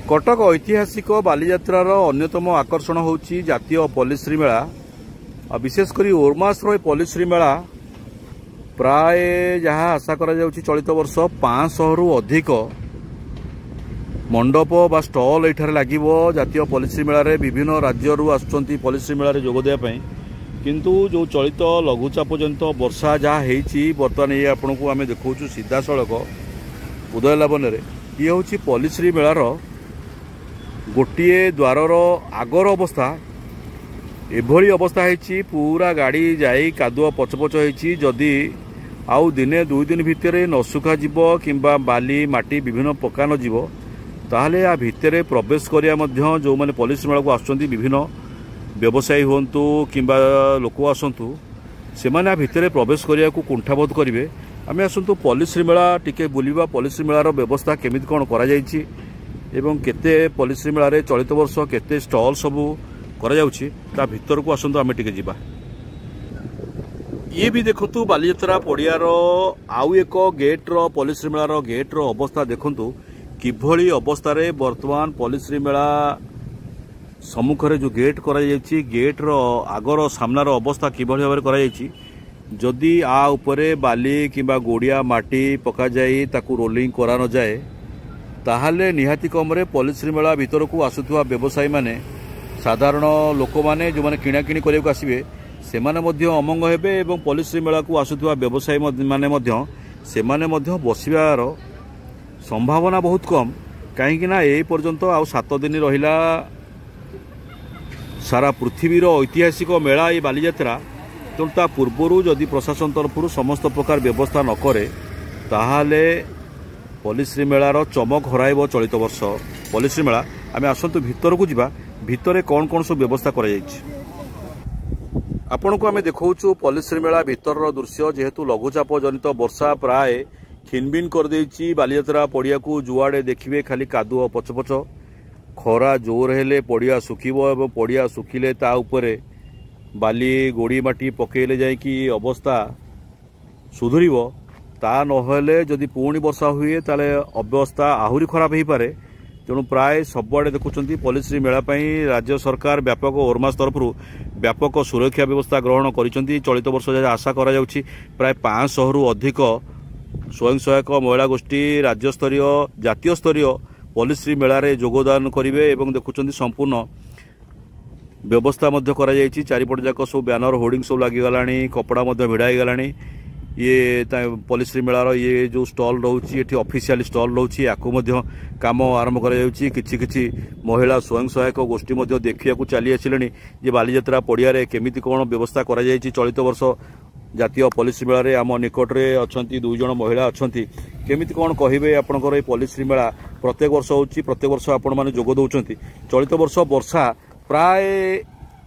कटक ऐतिहासिक बालीयात्रार अन्यतम आकर्षण होची जातीय पल्लीश्री मेला। विशेषकर ओरमासर पल्लीश्री मेला प्राय जहाँ आशा करा जाउची चलित वर्ष 500 रु अधिक मंडप बा स्टल एठार लागिवो। जातीय पल्लीश्री मेला रे विभिन्न राज्यरू आसुचंती पल्लीश्री मेला रे जोग देया पई, किंतु जो चलित लघुचाप जनित वर्षा जहाँ हेची बर्तमान ये आपको आम देखु सीधा सड़क उदय लावन ये हूँ पल्लीश्री मेलार गोटे द्वारर आगर अवस्था। एभली अवस्था है पूरा गाड़ी जाई कादुआ पचपच होती। जदि आउ दिने दुई दिन भितर न सुखा जीव किंबा बाली माटी विभिन्न पका न जीव ताहले या भितर प्रवेश करिया मध्य जो माने पल्लीश्री मेला को आसुचंती विभिन्न व्यवसायी हुंतु किंबा लोक आसतु से माने भितर प्रवेश करिया को कुंठाबोध करेंगे। आम आसतु पल्लीश्री मेला टिके बुलिबा। पल्लीश्री मेलार व्यवस्था केमिति कोन करा जायछि एवं केते पल्लीश्री मेला रे चलित वर्ष केते स्टल सबू करा जाउछि ता भितर को आसतु आम टिके जिबा। ये भी देखंतु बालीयात्रा पड़ियार आउ एक गेट्र पल्लीश्री मेलार गेट्र अवस्था देखंतु किभली अवस्था रे वर्तमान पल्लीश्री मेला सम्मुखें जो गेट कराई गेट्र आगर सामनार अवस्था किभली भाव कराई। जदि आ उपरे बाली किंबा गोड़िया माटी पका जाई ताकू रोलिंग करा न जाए ताहले निहाती कमरे पल्लीश्री मेला भीतर को आसुथुवा व्यवसायी माने साधारण लोक माने जो माने किणाकिणी करने आसबे से अमंग हेबे एवं पल्लीश्री मेला को आसुथुवा व्यवसायी माने बसिबार संभावना बहुत कम। कहीं ए पर्यंत आउ 7 दिन रहिला सारा पृथ्वीर ऐतिहासिक मेला ये बालीयात्रा। तेणु ता पूर्वर जदि प्रशासन तरफ समस्त प्रकार व्यवस्था न करे ताहाले पल्लीश्री मेलार चमक हराइब चलित वर्ष पल्लीश्री मेला। आम आसतु भितर को जीवा भितर कौन कौन सब व्यवस्था करा आपण को आम देखु पल्लीश्री मेला भितर दृश्य। जेहेतु लघुचाप जनित वर्षा प्राय खिनबिन कर देछि बालीयात्रा पड़िया को जुआड़े देखिए खाली कादुओ पचपच। खरा जोर हेले पड़िया सुखिबो एवं पड़िया सुखिले ता उपरे बाली गोड़ी माटी पकेले जाय कि अवस्था सुधुरिबो। ता नहेले जदि पुणी वर्षा हुए ताले अवस्था आहुरी खराब हो पारे। तेणु प्राय सबुआड़े देखुंत पल्लीश्री मेला राज्य सरकार व्यापक ओरमास तरफ व्यापक सुरक्षा व्यवस्था ग्रहण करिसेंती। चलित वर्ष जहाँ आशा करा जाउछि प्राय 500 रु अधिक स्वयं सहायक महिला गोष्ठी राज्य स्तरीय जातीय स्तरीय पल्लीश्री मेला रे योगदान करेंगे एवं देखुं संपूर्ण व्यवस्था चारिपट जाक सब बैनर होर्डिंग सब लगिगलानी कपड़ा भिड़ाई गलानी। ये पल्लीश्री मेलार ये जो स्टल रोचे ये ऑफिशियल स्टल रोचे या काम आरंभ कर महिला स्वयं सहायक गोष्ठी देखा चली आसिले जे बालीयात्रा पड़िया केमिति कौन व्यवस्था करा चलित वर्ष जातीय पल्लीश्री मेला रे आम निकटरे अछंती 2 जण महिला अछंती केमिति कौन कहिबे आपनकर पल्लीश्री मेला प्रत्येक वर्ष होची प्रत्येक वर्ष आपण माने जोग दउचंती। चलित वर्ष वर्षा प्राय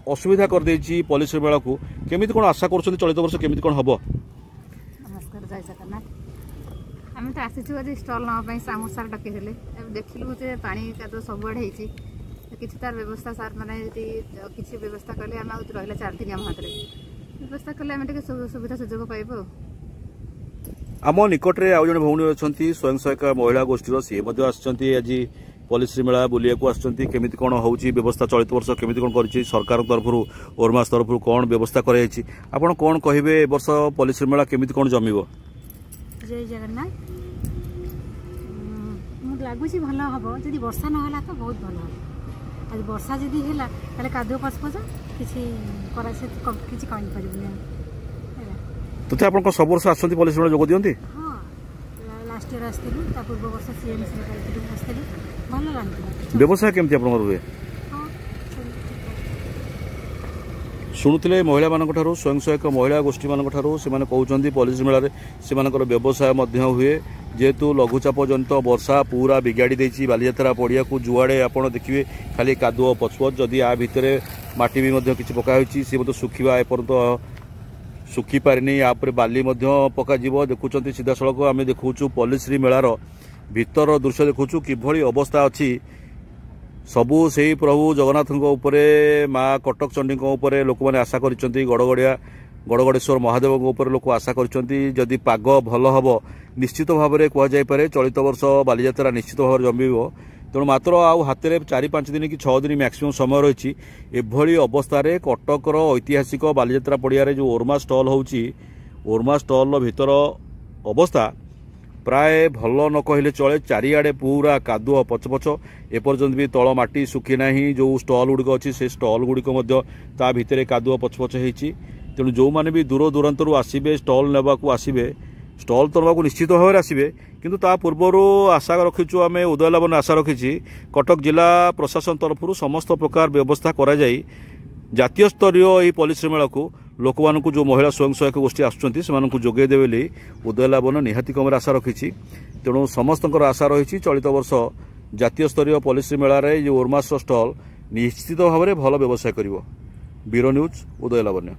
असुविधा कर देछि पल्लीश्री मेला को केमिति कौन आशा करछंती चलित वर्ष केमिति कौन हबो। नमस्कार जय जगन्नाथ। आम तो आसीछु आज स्टॉल न पई सामू सर डके देले देखिलु जे पानी का तो सब बड हेछि किछि तार व्यवस्था सर माने किछि व्यवस्था करले हम आउत रहले 4 दिन हम हातरे व्यवस्था कले आम सुविधा सुजोग पाइब। आम निकटरे आउ जन भौणी अच्छी स्वयं सहायक महिला गोष्ठी सी आज पल्लीश्री मेला बुलिया को आसुचंती केमिति कौन होची व्यवस्था चलित वर्ष केमिति कौन करिछि सरकार तरफ ओरमास तरफ कौन व्यवस्था कराई आपण कौन कहिबे ए वर्ष पल्लीश्री मेला केमिति कौन जमिबो। जय जगन्नाथ। मु लागुछि भल हबो जदि वर्षा न होला तो बहुत भल हबो। आज वर्षा जदि होला ताले कादो पचपच किछि करा से किछि कहि परिबने। तो आपण सब वर्ष आसंती पल्लीश्री मेला जोग दियंती। हां लास्ट ईयर आस्थिलु ता पूर्व वर्ष सीएम से आस्थिलु भल लागला। व्यवसाय केमति आपनकर हुए शुणुले महिला मान स्वयं सहायक महिला गोष्ठी मान से कहते पल्लीश्री मेला से व्यवसाय हुए। जेहेतु लघुचाप जनित वर्षा पूरा बिगाड़ी देछि बालीयात्रा पड़िया को जुआड़े आप देखिए खाली कादुओ पचपच। जदि आ भितर माटी भी किसी पका सी सुखा एपर्यंत सुखी पारिनी यापर बाली पका देखुं सीधा सड़क आम देखु पल्लीश्री मेलार भितर दृश्य देखु किभली अवस्था अच्छी। सबू से प्रभु जगन्नाथ माँ कटक चंडी लोक मैंने आशा कर गड़गड़ेश्वर महादेव लोक आशा करी पाग भल हम निश्चित भाव में कहुपर चलित वर्ष बालीयात्रा निश्चित भाव जमीब तेणु मात्र आउ हाथ में 4-5 दिन कि 6 दिन मैक्सिमम समय रही एभली अवस्था कटकर ऐतिहासिक बालीजात्रा पड़िया जो ओरमा स्टल होची ओरमा स्टल भीतर अवस्था प्राय भल न कहले चले चारिआडे पूरा कादुआ पचपच एपर्यंत भी तल माटी सुखी ना जो स्टल गुड़िक अच्छी से स्टल गुड़िक ता भितर कादुआ पचपच होती तेणु जो मैंने भी दूर दूरांतर आसबे स्टल नेबा आसबे स्टल तो नेबा निश्चित भाव में आसबे किंतु ता पूर्वर आशा रखीचु आम उदय लावन आशा रखी कटक जिला प्रशासन तरफ समस्त प्रकार व्यवस्था करा जाई जातीय स्तरीय यह पॉलिसी मेला को लोक मान जो महिला स्वयं सहायक गोष्ठी आसुच्च से जोगे देवे उदय लावन निहाती कम आशा रखी तेणु समस्त आशा रही चलित वर्ष जातीय स्तरीय पॉलिसी मेला जो ओरमास स्टल निश्चित भाव में भल व्यवसाय कर। ब्यूरो न्यूज उदय लावण्य।